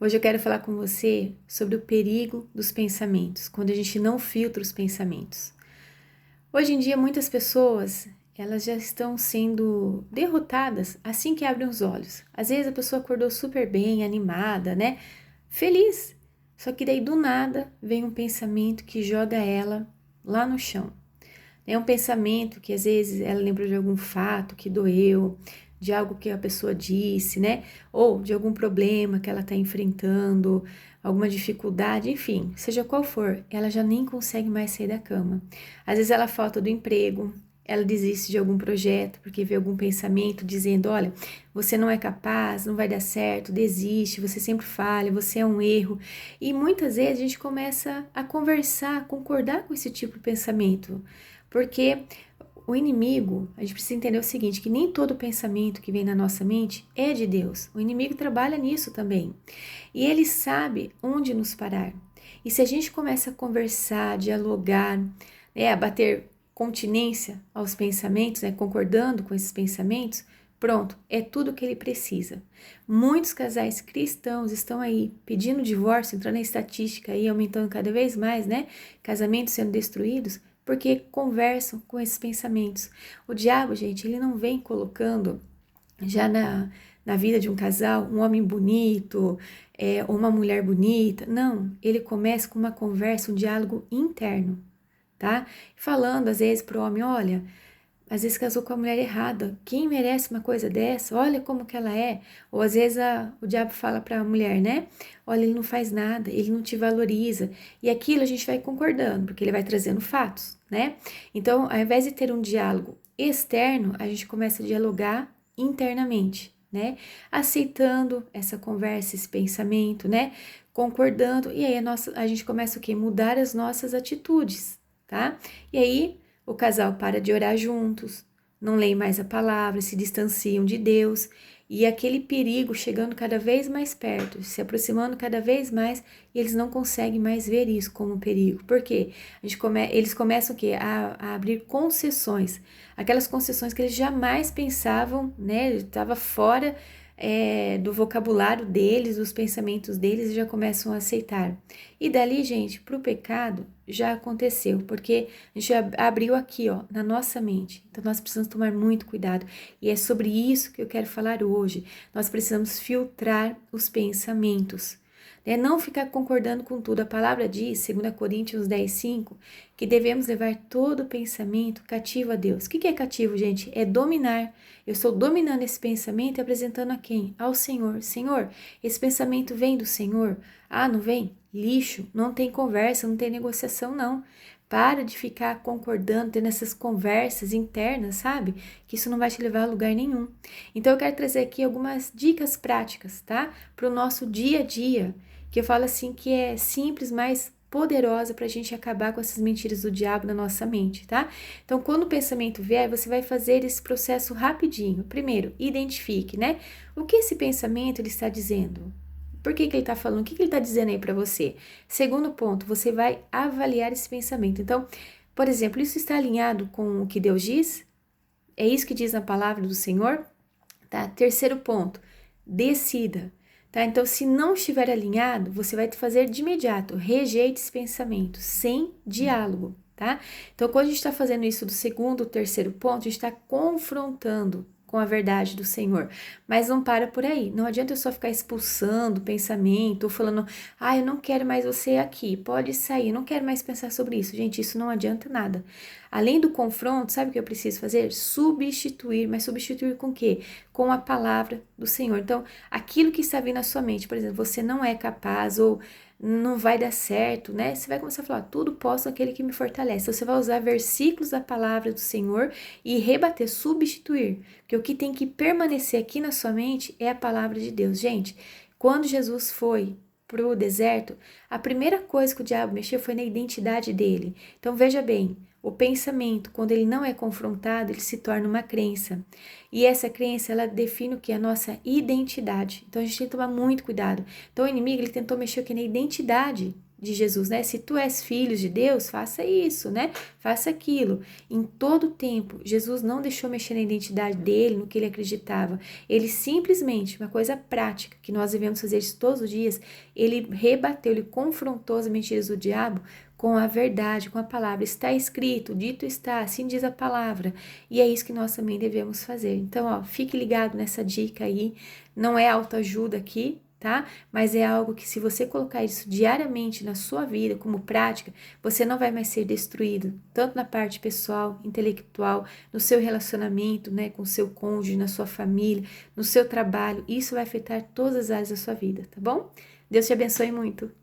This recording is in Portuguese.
Hoje eu quero falar com você sobre o perigo dos pensamentos, quando a gente não filtra os pensamentos. Hoje em dia, muitas pessoas, elas já estão sendo derrotadas assim que abrem os olhos. Às vezes a pessoa acordou super bem, animada, né? Feliz. Só que daí do nada vem um pensamento que joga ela lá no chão. É um pensamento que às vezes ela lembra de algum fato que doeu, de algo que a pessoa disse, né? Ou de algum problema que ela está enfrentando, alguma dificuldade, enfim, seja qual for, ela já nem consegue mais sair da cama. Às vezes ela falta do emprego, ela desiste de algum projeto porque vê algum pensamento dizendo: olha, você não é capaz, não vai dar certo, desiste, você sempre falha, você é um erro. E muitas vezes a gente começa a conversar, a concordar com esse tipo de pensamento. Porque o inimigo, a gente precisa entender o seguinte, que nem todo pensamento que vem na nossa mente é de Deus. O inimigo trabalha nisso também. E ele sabe onde nos parar. E se a gente começa a conversar, dialogar, a bater continência aos pensamentos, concordando com esses pensamentos, pronto, é tudo o que ele precisa. Muitos casais cristãos estão aí pedindo divórcio, entrando na estatística aí, aumentando cada vez mais, casamentos sendo destruídos, porque conversam com esses pensamentos. O diabo, gente, ele não vem colocando já na vida de um casal um homem bonito, ou uma mulher bonita. Não, ele começa com uma conversa, um diálogo interno, tá? Falando às vezes pro homem: olha, às vezes casou com a mulher errada, quem merece uma coisa dessa? Olha como que ela é. Ou às vezes o diabo fala para a mulher, né? Olha, ele não faz nada, ele não te valoriza. E aquilo a gente vai concordando, porque ele vai trazendo fatos, né? Então, ao invés de ter um diálogo externo, a gente começa a dialogar internamente, né? Aceitando essa conversa, esse pensamento, né? Concordando. E aí a gente começa o quê? Mudar as nossas atitudes, tá? E aí o casal para de orar juntos, não leem mais a palavra, se distanciam de Deus, e aquele perigo chegando cada vez mais perto, se aproximando cada vez mais, e eles não conseguem mais ver isso como um perigo. Por quê? Eles começam o quê? A abrir concessões, aquelas concessões que eles jamais pensavam, né? Estava fora do vocabulário deles, dos pensamentos deles, e já começam a aceitar. E dali, gente, para o pecado já aconteceu, porque a gente abriu aqui, ó, na nossa mente. Então nós precisamos tomar muito cuidado. E é sobre isso que eu quero falar hoje. Nós precisamos filtrar os pensamentos, né? Não ficar concordando com tudo. A palavra diz, 2 Coríntios 10:5, que devemos levar todo pensamento cativo a Deus. O que é cativo, gente? É dominar. Eu estou dominando esse pensamento e apresentando a quem? Ao Senhor. Senhor, esse pensamento vem do Senhor? Ah, não vem? Lixo, não tem conversa, não tem negociação, não. Para de ficar concordando, tendo essas conversas internas, sabe? Que isso não vai te levar a lugar nenhum. Então eu quero trazer aqui algumas dicas práticas, tá? Para o nosso dia a dia, que eu falo assim que é simples, mas poderosa para a gente acabar com essas mentiras do diabo na nossa mente, tá? Então, quando o pensamento vier, você vai fazer esse processo rapidinho. Primeiro, identifique, né? O que esse pensamento ele está dizendo? Por que ele está falando? O que ele está dizendo aí para você? Segundo ponto, você vai avaliar esse pensamento. Então, por exemplo, isso está alinhado com o que Deus diz? É isso que diz na palavra do Senhor? Tá? Terceiro ponto, decida. Tá? Então, se não estiver alinhado, você vai fazer de imediato, rejeite esse pensamento, sem diálogo, tá? Então, quando a gente está fazendo isso do segundo, terceiro ponto, a gente está confrontando com a verdade do Senhor, mas não para por aí, não adianta eu só ficar expulsando o pensamento, ou falando: ah, eu não quero mais você aqui, pode sair, não quero mais pensar sobre isso. Gente, isso não adianta nada. Além do confronto, sabe o que eu preciso fazer? Substituir, mas substituir com o quê? Com a palavra do Senhor. Então, aquilo que está vindo na sua mente, por exemplo, você não é capaz ou não vai dar certo, né? Você vai começar a falar: tudo posso naquele que me fortalece. Você vai usar versículos da palavra do Senhor e rebater, substituir. Porque o que tem que permanecer aqui na sua mente é a palavra de Deus. Gente, quando Jesus foi para o deserto, a primeira coisa que o diabo mexeu foi na identidade dele. Então, veja bem, o pensamento, quando ele não é confrontado, ele se torna uma crença. E essa crença, ela define o que? A nossa identidade. Então, a gente tem que tomar muito cuidado. Então, o inimigo, ele tentou mexer aqui na identidade de Jesus, né? Se tu és filho de Deus, faça isso, né? Faça aquilo. Em todo tempo, Jesus não deixou mexer na identidade dele, no que ele acreditava. Ele simplesmente, uma coisa prática, que nós devemos fazer isso todos os dias, ele rebateu, ele confrontou as mentiras do diabo com a verdade, com a palavra. Está escrito, dito está, assim diz a palavra. E é isso que nós também devemos fazer. Então, ó, fique ligado nessa dica aí. Não é autoajuda aqui, tá? Mas é algo que, se você colocar isso diariamente na sua vida como prática, você não vai mais ser destruído, tanto na parte pessoal, intelectual, no seu relacionamento, né, com o seu cônjuge, na sua família, no seu trabalho. Isso vai afetar todas as áreas da sua vida, tá bom? Deus te abençoe muito.